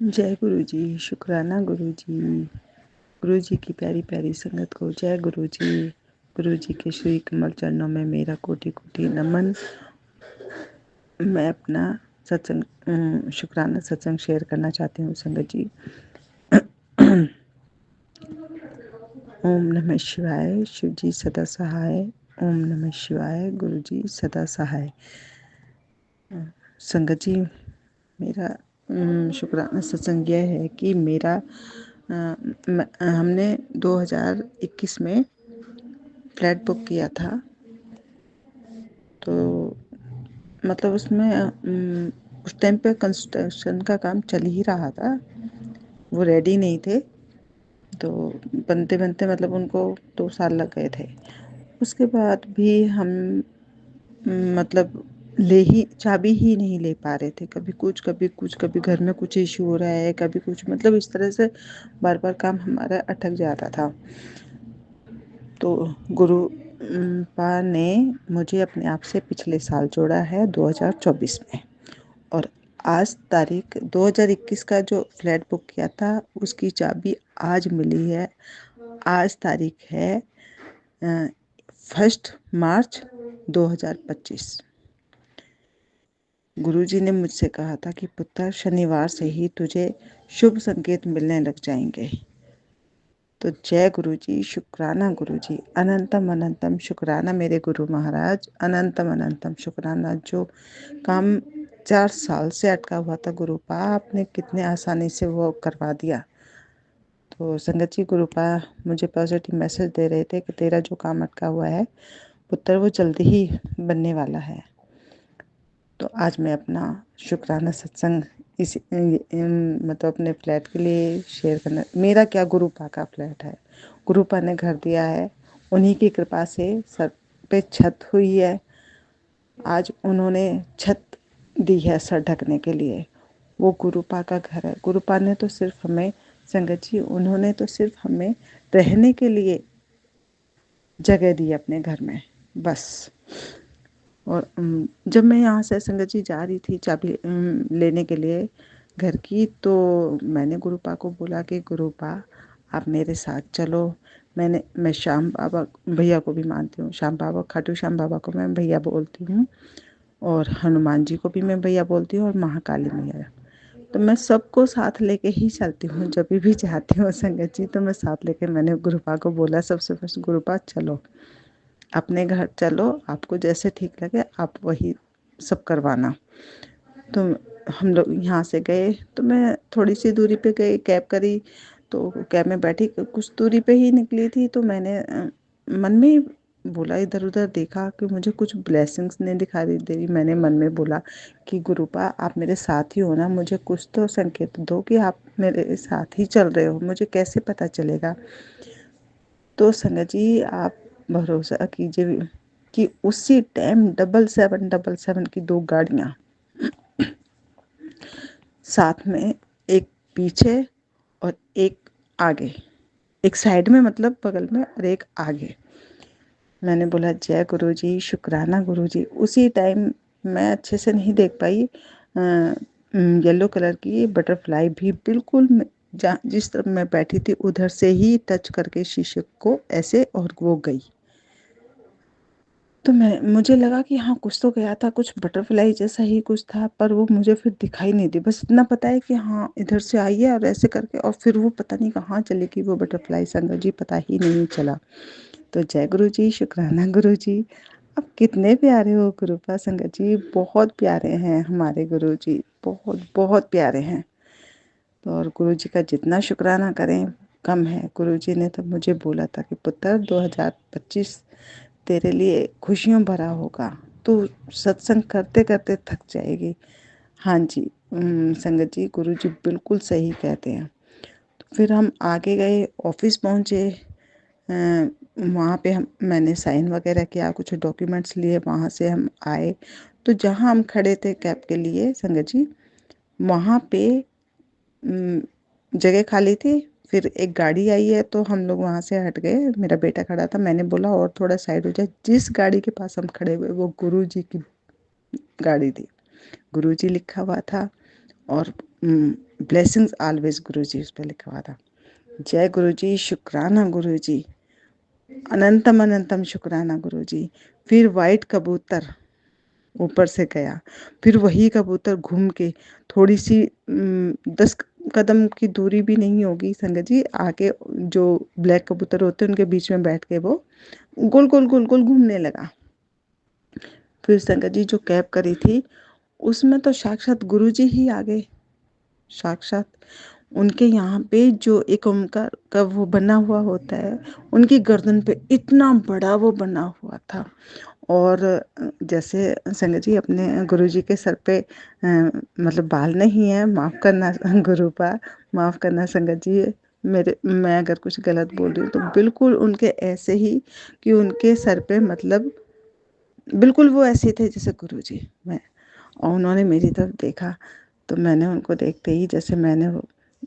जय गुरु जी। शुक्राना गुरु जी। गुरु जी की प्यारी प्यारी संगत को जय गुरु जी। गुरु जी के श्री कमल चरणों में मेरा कोटि कोटि नमन। मैं अपना सत्संग शुक्राना सत्संग शेयर करना चाहती हूँ संगत जी। ओम नमः शिवाय। शिव जी सदा सहाय। ओम नमः शिवाय। गुरु जी सदा सहाय। संगत जी, मेरा शुक्राना सत्संग यह है कि मेरा हमने 2021 में फ्लैट बुक किया था। तो मतलब उसमें उस टाइम पे कंस्ट्रक्शन का काम चल ही रहा था, वो रेडी नहीं थे। तो बनते बनते मतलब उनको 2 साल लग गए थे। उसके बाद भी हम मतलब चाबी ही नहीं ले पा रहे थे। कभी कुछ कभी कुछ, कभी घर में कुछ इश्यू हो रहा है, कभी कुछ, मतलब इस तरह से बार बार काम हमारा अटक जाता था। तो गुरु पा ने मुझे अपने आप से पिछले साल जोड़ा है 2024 में। और आज तारीख 2021 का जो फ्लैट बुक किया था उसकी चाबी आज मिली है। आज तारीख है 1 मार्च 2025। गुरुजी ने मुझसे कहा था कि पुत्र, शनिवार से ही तुझे शुभ संकेत मिलने लग जाएंगे। तो जय गुरुजी, शुक्राना गुरुजी, अनंतम अनंतम शुक्राना मेरे गुरु महाराज, अनंतम अनंतम शुक्राना। जो काम 4 साल से अटका हुआ था गुरुपा, आपने कितने आसानी से वो करवा दिया। तो संगत जी, गुरुपा मुझे पॉजिटिव मैसेज दे रहे थे कि तेरा जो काम अटका हुआ है पुत्र, वो जल्दी ही बनने वाला है। तो आज मैं अपना शुक्राना सत्संग इस मतलब अपने फ्लैट के लिए शेयर करना। मेरा क्या, गुरुपा का फ्लैट है, गुरुपा ने घर दिया है, उन्हीं की कृपा से सर पे छत हुई है। आज उन्होंने छत दी है सर ढकने के लिए। वो गुरुपा का घर है। गुरुपा ने तो सिर्फ हमें, संगत जी, उन्होंने तो सिर्फ हमें रहने के लिए जगह दी अपने घर में, बस। और जब मैं यहाँ से संगत जी जा रही थी चाबी लेने के लिए घर की, तो मैंने गुरुपा को बोला कि गुरुपा, आप मेरे साथ चलो। मैं श्याम बाबा भैया को भी मानती हूँ। श्याम बाबा, खाटू श्याम बाबा को मैं भैया बोलती हूँ, और हनुमान जी को भी मैं भैया बोलती हूँ, और महाकाली मैया। तो मैं सबको साथ लेके ही चलती हूँ। जब भी जाती हूँ संगत जी, तो मैं साथ लेके, मैंने गुरुपा को बोला सबसे फर्स्ट, गुरुपा चलो, अपने घर चलो, आपको जैसे ठीक लगे आप वही सब करवाना। तो हम लोग यहाँ से गए, तो मैं थोड़ी सी दूरी पे गई, कैब करी, तो कैब में बैठी, कुछ दूरी पे ही निकली थी। तो मैंने मन में ही बोला, इधर उधर देखा कि मुझे कुछ ब्लेसिंग्स नहीं दिखाई दे रही। मैंने मन में बोला कि गुरुपा, आप मेरे साथ ही हो ना, मुझे कुछ तो संकेत दो कि आप मेरे साथ ही चल रहे हो, मुझे कैसे पता चलेगा। तो संगत जी, आप भरोसा कीजिए कि उसी टाइम 7777 की 2 गाड़ियाँ साथ में, एक पीछे और एक आगे, एक साइड में मतलब बगल में, और एक आगे। मैंने बोला जय गुरु जी, शुक्राना गुरु जी। उसी टाइम मैं अच्छे से नहीं देख पाई, येलो कलर की बटरफ्लाई भी बिल्कुल जिस तरफ मैं बैठी थी उधर से ही टच करके शीशे को ऐसे, और वो गई। तो मुझे लगा कि हाँ, कुछ तो गया था, कुछ बटरफ्लाई जैसा ही कुछ था, पर वो मुझे फिर दिखाई नहीं दी। बस इतना पता है कि हाँ, इधर से आई है और ऐसे करके, और फिर वो पता नहीं कहाँ चली गई वो बटरफ्लाई, संगत जी, पता ही नहीं चला। तो जय गुरु जी, शुक्राना गुरु जी। अब कितने प्यारे हो गुरुपा, संगत जी, बहुत प्यारे हैं हमारे गुरु जी, बहुत बहुत प्यारे हैं। तो और गुरु जी का जितना शुक्राना करें कम है। गुरु जी ने तो मुझे बोला था कि पुत्र, 2025 तेरे लिए खुशियों भरा होगा, तू सत्संग करते करते थक जाएगी। हाँ जी, संगत जी, गुरु जी बिल्कुल सही कहते हैं। तो फिर हम आगे गए, ऑफिस पहुँचे। वहाँ पे मैंने साइन वगैरह किया, कुछ डॉक्यूमेंट्स लिए, वहाँ से हम आए। तो जहाँ हम खड़े थे कैब के लिए संगत जी, वहाँ पे जगह खाली थी। फिर एक गाड़ी आई है, तो हम लोग वहाँ से हट गए। मेरा बेटा खड़ा था, मैंने बोला और थोड़ा साइड हो जाए। जिस गाड़ी के पास हम खड़े हुए, वो गुरु जी की गाड़ी थी, गुरु जी लिखा हुआ था। और ब्लेसिंग्स ऑलवेज गुरुजी उस पर लिखा हुआ था। जय गुरुजी, शुक्राना गुरुजी, अनंतम अनंतम शुक्राना गुरुजी। फिर वाइट कबूतर ऊपर से गया, फिर वही कबूतर घूम के थोड़ी सी 10 कदम की दूरी भी नहीं होगी संगत जी, आगे जो ब्लैक कबूतर होते हैं उनके बीच में बैठ के वो गोल गोल गोल गोल घूमने लगा। फिर संगत जी जो कैब करी थी उसमें तो साक्षात गुरुजी ही आ गए। साक्षात उनके यहाँ पे जो एक ओमकार का वो बना हुआ होता है, उनकी गर्दन पे इतना बड़ा वो बना हुआ था। और जैसे संगत जी अपने गुरुजी के सर पे मतलब बाल नहीं है, माफ़ करना गुरुपा, माफ़ करना संगत जी, मैं अगर कुछ गलत बोल रही हूँ तो बिल्कुल उनके ऐसे ही कि उनके सर पे मतलब बिल्कुल वो ऐसे थे जैसे गुरुजी। मैं और उन्होंने मेरी तरफ देखा तो मैंने उनको देखते ही जैसे मैंने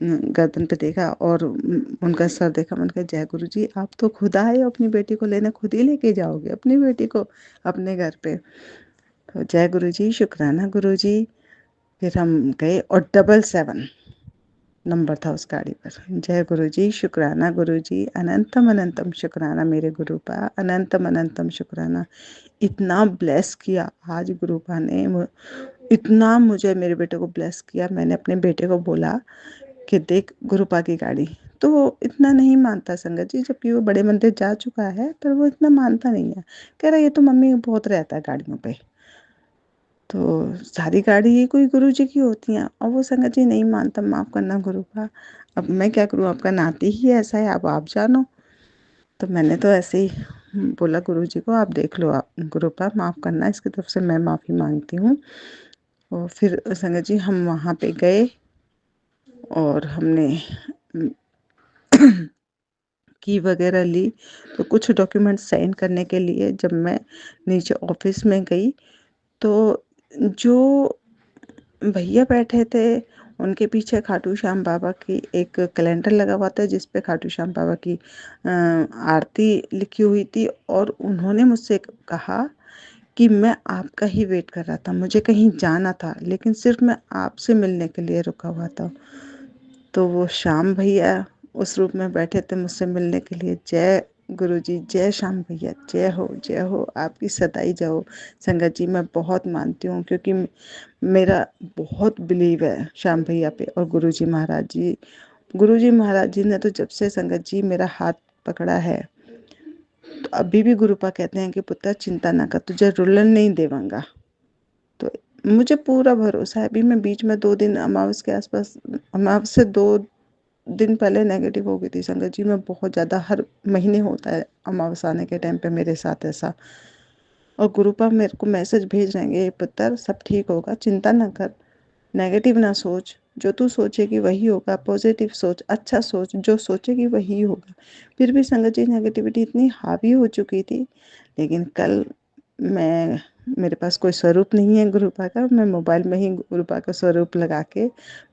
गर्दन पे देखा और उनका सर देखा, मैंने कहा जय गुरु जी, आप तो खुद आए हो अपनी बेटी को लेने, खुद ही लेके जाओगे अपनी बेटी को अपने घर पे। तो जय गुरु जी, शुक्राना गुरु जी। फिर हम गए और 777 नंबर था उस गाड़ी पर। जय गुरु जी, शुक्राना गुरु जी, अनंतम अनंतम शुक्राना मेरे गुरुपा, अनंतम अनंतम शुक्राना। इतना ब्लेस किया आज गुरुपा ने, इतना मुझे मेरे बेटे को ब्लेस किया। मैंने अपने बेटे को बोला कि देख गुरुपा की गाड़ी, तो वो इतना नहीं मानता संगत जी, जबकि वो बड़े मंदिर जा चुका है पर वो इतना मानता नहीं है। कह रहा ये तो मम्मी बहुत रहता है गाड़ियों पे, तो सारी गाड़ी ही कोई गुरु जी की होती हैं। और वो संगत जी नहीं मानता, माफ़ करना गुरुपा, अब मैं क्या करूँ, आपका नाती ही ऐसा है, अब आप जानो। तो मैंने तो ऐसे ही बोला गुरु जी को, आप देख लो, आप गुरुपा माफ़ करना, इसकी तरफ से मैं माफ़ी मांगती हूँ। और फिर संगत जी हम वहाँ पे गए और हमने की वगैरह ली। तो कुछ डॉक्यूमेंट साइन करने के लिए जब मैं नीचे ऑफिस में गई तो जो भैया बैठे थे उनके पीछे खाटू श्याम बाबा की एक कैलेंडर लगा हुआ था जिस पे खाटू श्याम बाबा की आरती लिखी हुई थी। और उन्होंने मुझसे कहा कि मैं आपका ही वेट कर रहा था, मुझे कहीं जाना था लेकिन सिर्फ मैं आपसे मिलने के लिए रुका हुआ था। तो वो श्याम भैया उस रूप में बैठे थे मुझसे मिलने के लिए। जय गुरुजी, जय श्याम भैया, जय हो, आपकी सदाई जाओ। संगत जी मैं बहुत मानती हूँ क्योंकि मेरा बहुत बिलीव है श्याम भैया पे और गुरुजी महाराज जी। गुरुजी महाराज जी ने तो जब से संगत जी मेरा हाथ पकड़ा है तो अभी भी गुरुपा कहते हैं कि पुत्र चिंता ना कर, तुझे रुलन नहीं देवांगा। तो मुझे पूरा भरोसा है। अभी मैं बीच में 2 दिन अमावस के आसपास, अमावस से 2 दिन पहले नेगेटिव हो गई थी संगत जी। मैं बहुत ज़्यादा, हर महीने होता है अमावस आने के टाइम पे मेरे साथ ऐसा। और गुरुपा मेरे को मैसेज भेज रहे हैं, पुत्र सब ठीक होगा, चिंता ना कर, नेगेटिव ना सोच, जो तू सोचेगी वही होगा, पॉजिटिव सोच, अच्छा सोच, जो सोचेगी वही होगा। फिर भी संगत जी नेगेटिविटी इतनी हावी हो चुकी थी। लेकिन कल मैं, मेरे पास कोई स्वरूप नहीं है गुरुपा का, मैं मोबाइल में ही गुरुपा का स्वरूप लगा के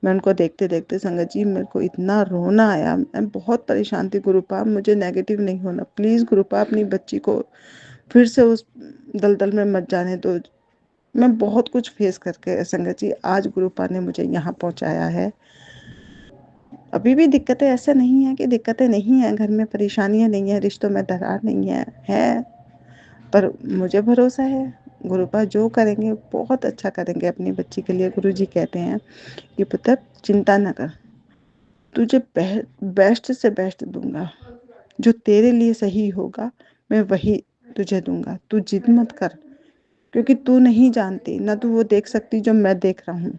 मैं उनको देखते देखते संगत जी मेरे को इतना रोना आया। मैं बहुत परेशान थी, गुरुपा मुझे नेगेटिव नहीं होना, प्लीज़ गुरुपा अपनी बच्ची को फिर से उस दलदल में मत जाने दो। मैं बहुत कुछ फेस करके संगत जी आज गुरुपा ने मुझे यहाँ पहुँचाया है। अभी भी दिक्कतें, ऐसा नहीं है कि दिक्कतें नहीं हैं, घर में परेशानियाँ नहीं है, रिश्तों में दरार नहीं है, पर मुझे भरोसा है गुरुपा जो करेंगे बहुत अच्छा करेंगे अपनी बच्ची के लिए। गुरुजी कहते हैं कि पुत्र चिंता न कर, तुझे बेस्ट से बेस्ट दूंगा, जो तेरे लिए सही होगा मैं वही तुझे दूंगा, तू जिद मत कर, क्योंकि तू नहीं जानती ना, तू वो देख सकती जो मैं देख रहा हूँ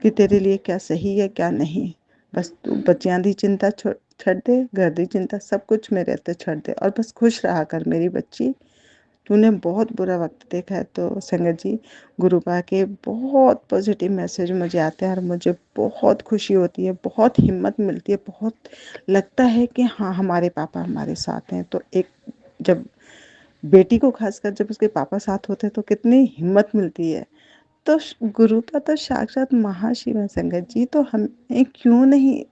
कि तेरे लिए क्या सही है क्या नहीं। बस तू बच्चियां दी चिंता छੱਡ दे, घर दी चिंता सब कुछ मेरे हत्थे छੱਡ दे और बस खुश रहा कर मेरी बच्ची। तूने बहुत बुरा वक्त देखा है। तो संगत जी गुरुपा के बहुत पॉजिटिव मैसेज मुझे आते हैं और मुझे बहुत खुशी होती है, बहुत हिम्मत मिलती है, बहुत लगता है कि हाँ हमारे पापा हमारे साथ हैं। तो एक जब बेटी को खासकर जब उसके पापा साथ होते हैं तो कितनी हिम्मत मिलती है। तो गुरुपा तो साक्षात महाशिव है संगत जी। तो हमें क्यों नहीं,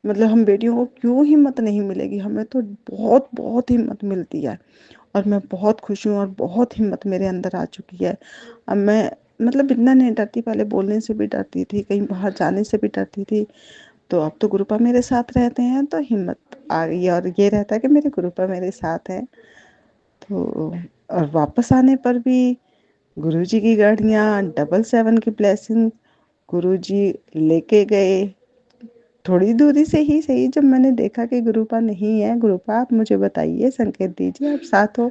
मतलब हम बेटियों को क्यों हिम्मत नहीं मिलेगी, हमें तो बहुत बहुत हिम्मत मिलती है। और मैं बहुत खुश हूँ और बहुत हिम्मत मेरे अंदर आ चुकी है। अब मैं मतलब इतना नहीं डरती, पहले बोलने से भी डरती थी, कहीं बाहर जाने से भी डरती थी। तो अब तो गुरुपा मेरे साथ रहते हैं तो हिम्मत आ गई, और ये रहता है कि मेरे गुरुपा मेरे साथ हैं। तो और वापस आने पर भी गुरुजी की गाड़ियाँ, 777 की ब्लेसिंग, गुरुजी लेके गए। थोड़ी दूरी से ही सही, जब मैंने देखा कि गुरुपा नहीं है, गुरुपा आप मुझे बताइए, संकेत दीजिए आप साथ हो,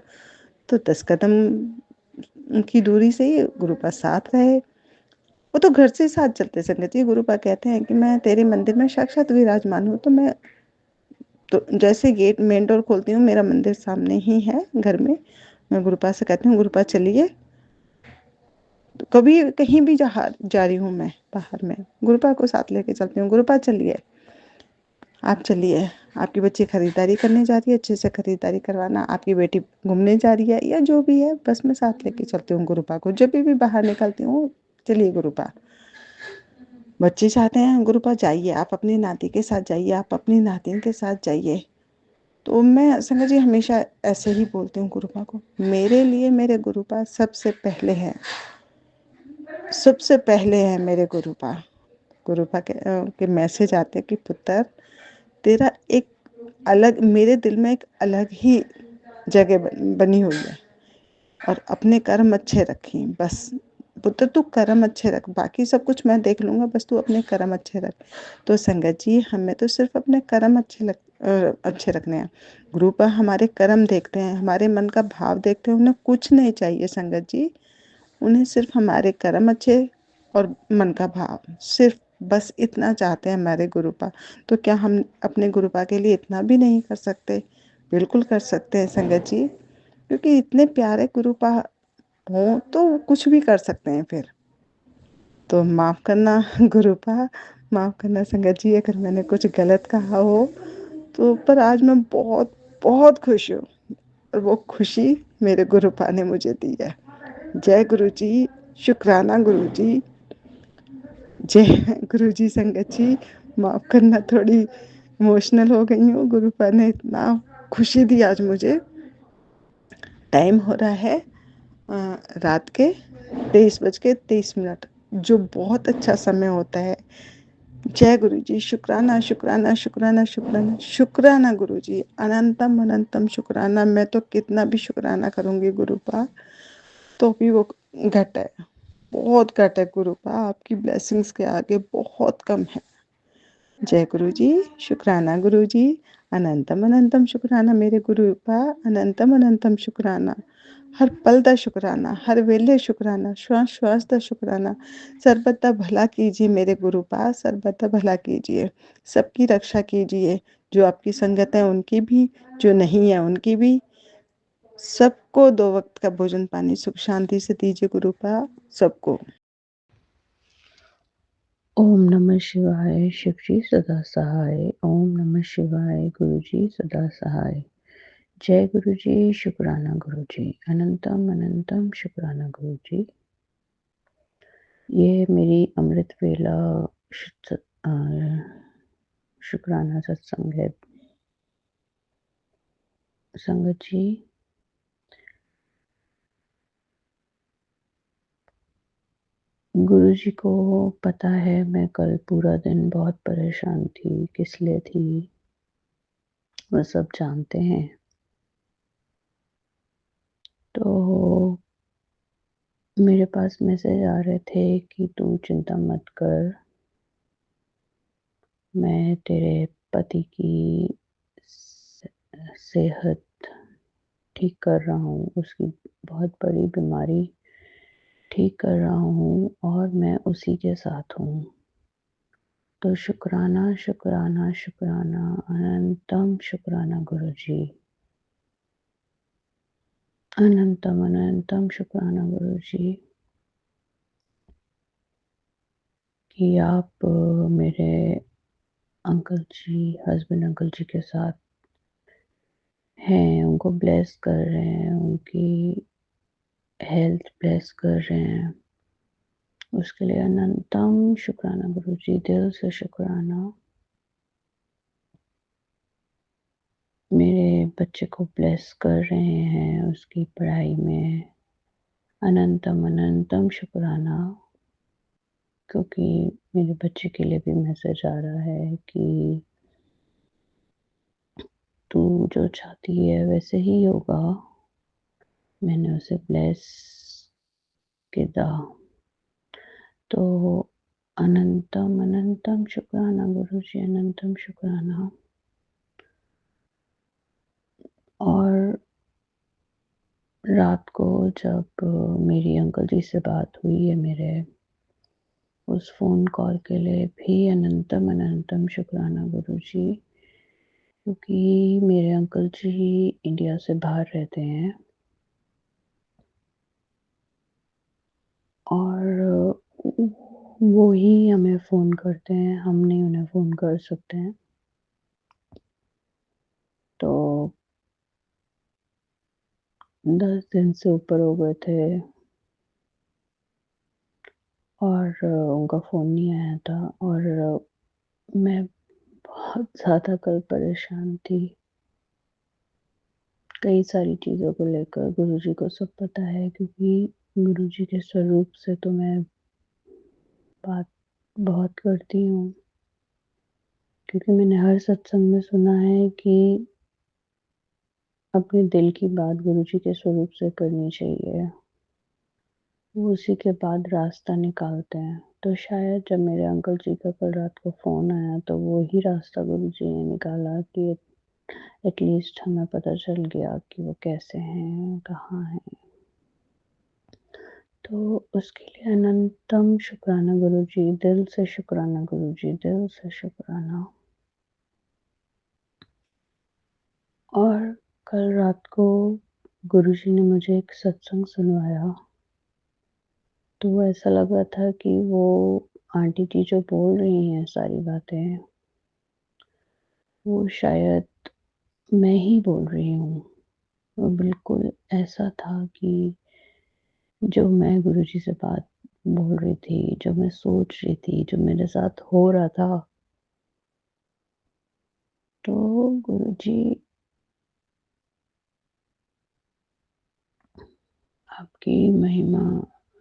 तो 10 कदम की दूरी से ही गुरुपा साथ रहे। वो तो घर से साथ चलते संगत जी। गुरुपा कहते हैं कि मैं तेरे मंदिर में साक्षात विराजमान हूँ। तो मैं तो जैसे गेट मेन डोर खोलती हूँ, मेरा मंदिर सामने ही है घर में। मैं गुरुपा से कहती हूँ, गुरुपा चलिए। तो कभी कहीं भी जा रही हूँ मैं बाहर में, गुरुपा को साथ लेके चलती हूँ, गुरुपा चलिए, आप चलिए। आपकी बच्ची खरीदारी करने जा रही है, अच्छे से खरीदारी करवाना। आपकी बेटी घूमने जा रही है, या जो भी है, बस मैं साथ लेके चलती हूँ गुरुपा को। जब भी बाहर निकलती हूँ, चलिए गुरुपा। बच्चे चाहते हैं गुरुपा जाइए, आप अपनी नाती के साथ जाइए, आप अपनी नातिन के साथ जाइए। तो मैं संगत जी हमेशा ऐसे ही बोलती हूँ गुरुपा को, मेरे लिए मेरे गुरुपा सबसे पहले हैं, सबसे पहले है मेरे गुरुपा। गुरुपा के मैसेज आते कि पुत्र, तेरा एक अलग, मेरे दिल में एक अलग ही जगह बनी हुई है, और अपने कर्म अच्छे रखी बस। पुत्र तू कर्म अच्छे रख, बाकी सब कुछ मैं देख लूँगा, बस तू अपने कर्म अच्छे रख। तो संगत जी हमें तो सिर्फ अपने कर्म अच्छे रखने हैं। गुरुपा हमारे कर्म देखते हैं, हमारे मन का भाव देखते हैं, उन्हें कुछ नहीं चाहिए संगत जी। उन्हें सिर्फ हमारे कर्म अच्छे और मन का भाव, सिर्फ बस इतना चाहते हैं हमारे गुरुपा। तो क्या हम अपने गुरुपा के लिए इतना भी नहीं कर सकते? बिल्कुल कर सकते हैं संगत जी, क्योंकि इतने प्यारे गुरुपा हों तो कुछ भी कर सकते हैं फिर। तो माफ़ करना गुरुपा, माफ़ करना संगत जी अगर मैंने कुछ गलत कहा हो तो। पर आज मैं बहुत बहुत खुश हूँ, और वो खुशी मेरे गुरुपा ने मुझे दी है। जय गुरु जी, शुक्राना गुरु जी, जय गुरु जी। संगत जी माफ़ करना, थोड़ी इमोशनल हो गई हूँ। गुरुपा ने इतना खुशी दी आज मुझे। टाइम हो रहा है रात के 23:23, जो बहुत अच्छा समय होता है। जय गुरु जी, शुक्राना शुक्राना शुक्राना शुक्राना शुक्राना गुरु जी, अनंतम अनंतम शुक्राना। मैं तो कितना भी शुक्राना करूँगी गुरुपा तो भी वो घट है, बहुत घट है गुरुपा, आपकी ब्लेसिंग्स के आगे बहुत कम है। जय गुरु जी, शुक्राना गुरु जी, अनंतम अनंतम शुक्राना मेरे गुरुपा, अनंतम अनंतम शुक्राना। हर पल का शुक्राना, हर वेले शुक्राना, श्वास श्वास का शुक्राना। सर्वदा भला कीजिए मेरे गुरुपा, सर्वदा भला कीजिए, सबकी रक्षा कीजिए। जो आपकी संगत है उनकी भी, जो नहीं है उनकी भी, सबको 2 वक्त का भोजन पानी सुख शांति से दीजिए गुरुपा, सबको। ओम नमः शिवाय। शिव जी सदा सहाय। ओम नमः शिवाय। गुरु जी सदा सहाय। जय गुरु जी, शुक्राना गुरु जी, अनंतम अनंतम शुक्राना गुरु जी। ये मेरी अमृत वेला शुक्राना सत्संग है संगत जी। गुरु जी को पता है मैं कल पूरा दिन बहुत परेशान थी, किस लिए थी वह सब जानते हैं। तो मेरे पास मैसेज आ रहे थे कि तू चिंता मत कर, मैं तेरे पति की सेहत ठीक कर रहा हूँ, उसकी बहुत बड़ी बीमारी ठीक कर रहा हूँ और मैं उसी के साथ हूँ। तो शुक्राना शुक्राना शुक्राना, अनंतम शुक्राना गुरु जी, अनंतम अनंतम शुक्राना गुरु जी कि आप मेरे अंकल जी, हस्बैंड अंकल जी के साथ हैं, उनको ब्लेस कर रहे हैं, उनकी हेल्थ ब्लेस कर रहे हैं। उसके लिए अनंतम शुक्राना गुरु जी, दिल से शुक्राना। मेरे बच्चे को ब्लेस कर रहे हैं उसकी पढ़ाई में, अनंतम अनंतम शुक्राना, क्योंकि मेरे बच्चे के लिए भी मैसेज आ रहा है कि तू जो चाहती है वैसे ही होगा। मैंने उसे ब्लेस किया। तो अनंतम अनंतम शुक्राना गुरुजी, अनंतम शुक्राना। और रात को जब मेरी अंकल जी से बात हुई है मेरे, उस फ़ोन कॉल के लिए भी अनंतम अनंतम शुक्राना गुरुजी, क्योंकि मेरे अंकल जी इंडिया से बाहर रहते हैं और वो ही हमें फ़ोन करते हैं, हम नहीं उन्हें फ़ोन कर सकते हैं। तो 10 दिन से ऊपर हो गए थे और उनका फ़ोन नहीं आया था और मैं बहुत ज़्यादा कल परेशान थी। कई सारी चीज़ों को लेकर गुरुजी को सब पता है, क्योंकि गुरुजी के स्वरूप से तो मैं बात बहुत करती हूँ। क्योंकि मैंने हर सत्संग में सुना है कि अपने दिल की बात गुरुजी के स्वरूप से करनी चाहिए। वो उसी के बाद रास्ता निकालते हैं। तो शायद जब मेरे अंकल जी का कल रात को फ़ोन आया तो वो ही रास्ता गुरुजी ने निकाला कि एटलीस्ट हमें पता चल गया कि वो कैसे हैं, कहाँ हैं। तो उसके लिए अनंतम शुक्राना गुरुजी, दिल से शुक्राना गुरुजी, दिल से शुक्राना। और कल रात को गुरुजी ने मुझे एक सत्संग सुनवाया, तो ऐसा लग रहा था कि वो आंटी जी जो बोल रही हैं सारी बातें, वो शायद मैं ही बोल रही हूँ। वो बिल्कुल ऐसा था कि जो मैं गुरुजी से बात बोल रही थी, जो मैं सोच रही थी, जो मेरे साथ हो रहा था, तो गुरुजी आपकी महिमा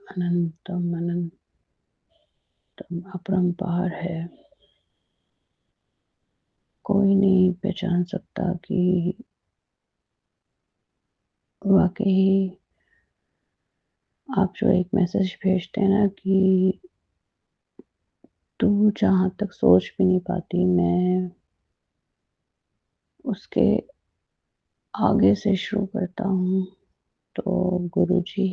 अनंतम अनंतम अपरंपार है। कोई नहीं पहचान सकता कि वाक़ई आप जो एक मैसेज भेजते हैं ना कि तू जहाँ तक सोच भी नहीं पाती, मैं उसके आगे से शुरू करता हूँ। तो गुरुजी,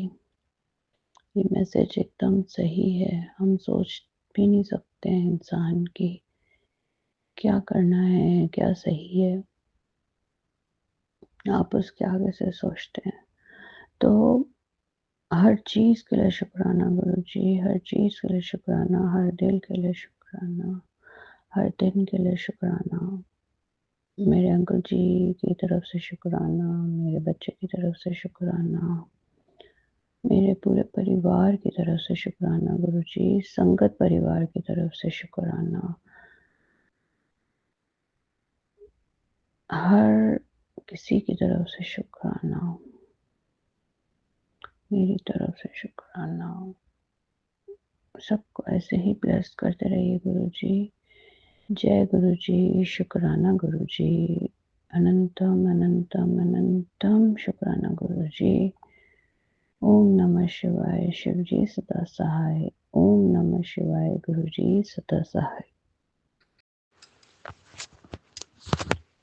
ये मैसेज एकदम सही है। हम सोच भी नहीं सकते हैं इंसान की क्या करना है, क्या सही है। आप उसके आगे से सोचते हैं। तो हर चीज़ के लिए शुक्राना गुरुजी, हर चीज़ के लिए शुक्राना, हर दिल के लिए शुक्राना, हर दिन के लिए शुक्राना। मेरे अंकल जी की तरफ से शुक्राना, मेरे बच्चे की तरफ से शुक्राना, मेरे पूरे परिवार की तरफ से शुक्राना गुरुजी, संगत परिवार की तरफ से शुक्राना, हर किसी की तरफ से शुक्राना, मेरी तरफ से शुक्राना। सबको ऐसे ही ब्लेस करते रहिए गुरुजी। जय गुरुजी, शुक्राना गुरुजी, अनंतम अनंतम अनंतम शुक्राना गुरुजी। ओम नमः शिवाय, शिवजी सदा सहाय। ओम नमः शिवाय, गुरुजी सदा सहाय।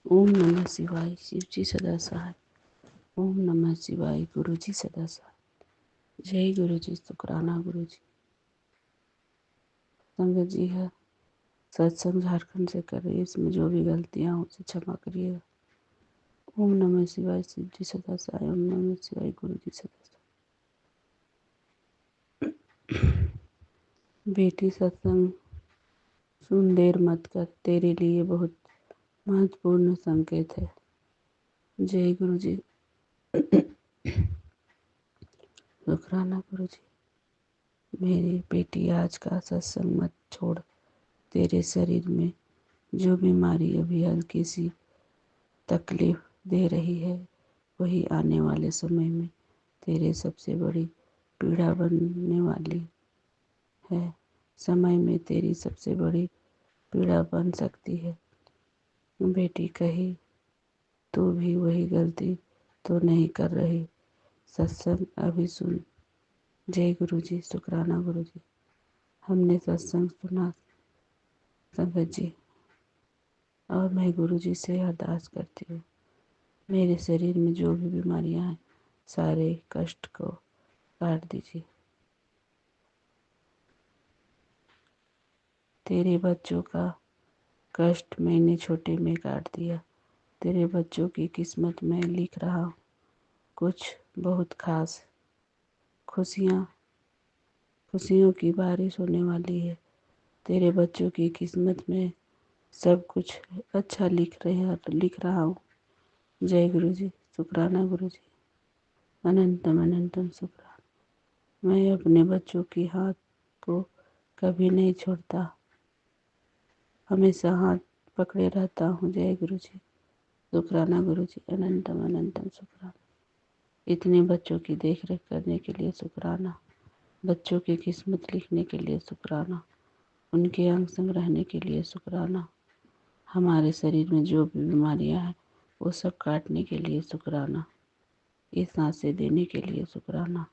ओम नमः शिवाय, शिवजी सदा सहाय। ओम नमः शिवाय, गुरुजी सदा सहाय। जय गुरुजी, शुक्राना गुरुजी। संगत जी है सत्संग झारखंड से कर रही है, इसमें जो भी गलतियाँ हो उसे क्षमा करिएगा। ओम नमः शिवाय, शिवजी सदा सहाय। ओम नमः शिवाय, गुरुजी सदा सहाय। बेटी सत्संग सुन देर मत कर, तेरे लिए बहुत महत्वपूर्ण संकेत है। जय गुरुजी, शुक्राना गुरुजी। मेरी बेटी, आज का सत्संग मत छोड़। तेरे शरीर में जो बीमारी अभी हल्की सी तकलीफ दे रही है, वही आने वाले समय में तेरे सबसे बड़ी पीड़ा बनने वाली है। समय में तेरी सबसे बड़ी पीड़ा बन सकती है। बेटी, कहीं तू भी वही गलती तो नहीं कर रही? सत्संग अभी सुन। जय गुरु जी, शुक्राना गुरु जी। हमने सत्संग सुना संगत जी, और मैं गुरु जी से अरदास करती हूँ, मेरे शरीर में जो भी बीमारियां हैं सारे कष्ट को काट दीजिए। तेरे बच्चों का कष्ट मैंने छोटे में काट दिया। तेरे बच्चों की किस्मत में लिख रहा हूँ कुछ बहुत खास। खुशियाँ खुशियों की बारिश होने वाली है। तेरे बच्चों की किस्मत में सब कुछ अच्छा लिख रहा हूँ। जय गुरु जी, शुक्राना गुरु जी। अनंतम अनंतम शुक्राना। मैं अपने बच्चों की हाथ को कभी नहीं छोड़ता, हमेशा हाथ पकड़े रहता हूँ। जय गुरु जी, शुक्राना गुरु जी। अनंतम अनंतम शुक्राना। इतने बच्चों की देख रेख करने के लिए शुक्राना। बच्चों की किस्मत लिखने के लिए शुक्राना। उनके अंग संग रहने के लिए शुक्राना। हमारे शरीर में जो भी बीमारियां हैं वो सब काटने के लिए शुक्राना। ये सांसें देने के लिए शुक्राना।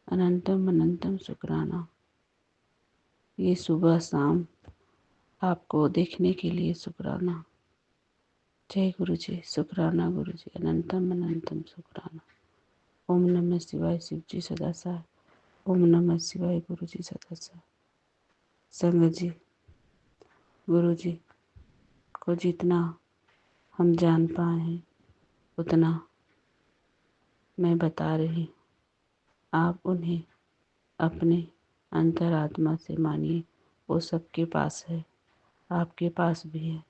अनंतम अनंतम शुक्राना। ये सुबह शाम आपको देखने के लिए शुक्राना। जय गुरु जी, शुक्राना गुरु जी। अनंतम अनंतम शुक्राना। ओम नमः शिवाय। शिव जी सदा सहाय। ओम नमः शिवाय। गुरु जी सदा सहाय। संगत जी, गुरु जी को जितना हम जान पाए हैं उतना मैं बता रही हूँ। आप उन्हें अपने अंतरात्मा से मानिए। वो सबके पास है, आपके पास भी है,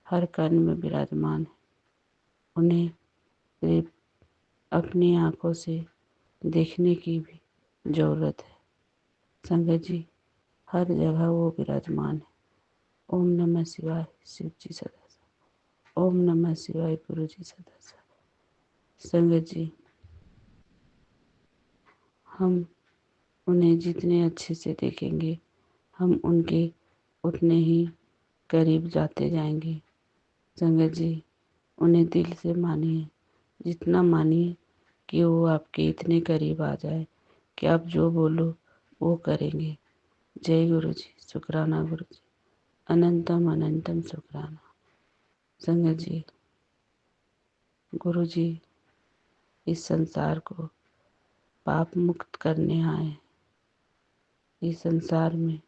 हर कण में विराजमान है। उन्हें सिर्फ अपनी आँखों से देखने की भी ज़रूरत है। संगत जी, हर जगह वो विराजमान है। ओम नमः शिवाय। शिव जी सदा सहाय। ओम नमः शिवाय। गुरु जी सदा सहाय। संगत जी, हम उन्हें जितने अच्छे से देखेंगे हम उनके उतने ही करीब जाते जाएंगे। संगत जी, उन्हें दिल से मानिए, जितना मानिए कि वो आपके इतने करीब आ जाए कि आप जो बोलो वो करेंगे। जय गुरु जी, शुक्राना गुरु जी। अनंतम अनंतम शुक्राना। संगत जी, गुरु जी इस संसार को पाप मुक्त करने आए। इस संसार में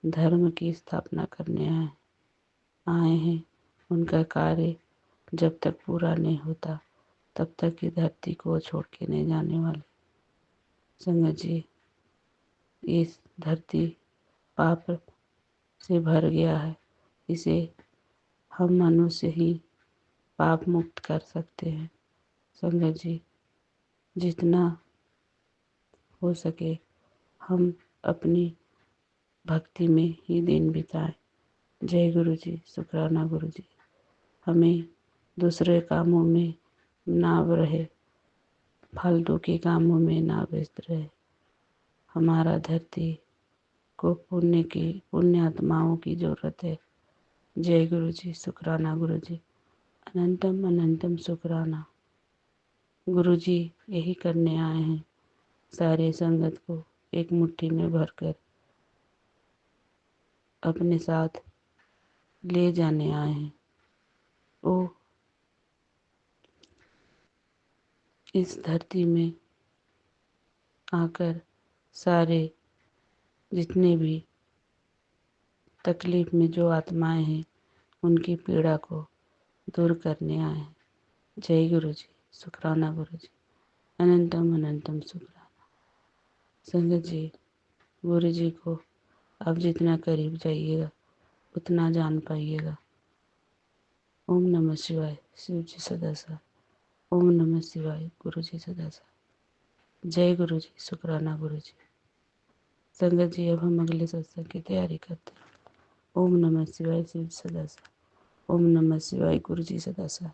धर्म की स्थापना करने आए हैं। उनका कार्य जब तक पूरा नहीं होता तब तक की धरती को छोड़ के नहीं जाने वाले। संगत जी, इस धरती पाप से भर गया है। इसे हम मनुष्य ही पाप मुक्त कर सकते हैं। संगत जी, जितना हो सके हम अपनी भक्ति में ही दिन बिताएं। जय गुरु जी, शुक्राना गुरु जी। हमें दूसरे कामों में ना रहे, फालतू के कामों में ना व्यस्त रहे। हमारा धरती को पुण्य आत्माओं की जरूरत है। जय गुरु जी, शुक्राना गुरु जी। अनंतम अनंतम शुक्राना। गुरु जी यही करने आए हैं, सारे संगत को एक मुट्ठी में भरकर अपने साथ ले जाने आए हैं। वो इस धरती में आकर सारे जितने भी तकलीफ में जो आत्माएं हैं उनकी पीड़ा को दूर करने आए हैं। जय गुरु जी, शुक्राना गुरु जी। अनंतम अनंतम शुक्राना। संगत जी, गुरु जी को आप जितना करीब जाइएगा उतना जान पाइएगा। ओम नमः शिवाय। शिव जी सदा सहाय। ओम नमः शिवाय। गुरु जी सदा सहाय। जय गुरु जी, शुक्राना गुरु जी। संगत जी, अब हम अगले सत्संग की तैयारी करते हैं। ओम नमः शिवाय। शिव जी सदा सहाय। ओम नमः शिवाय। गुरु जी सदा सहाय।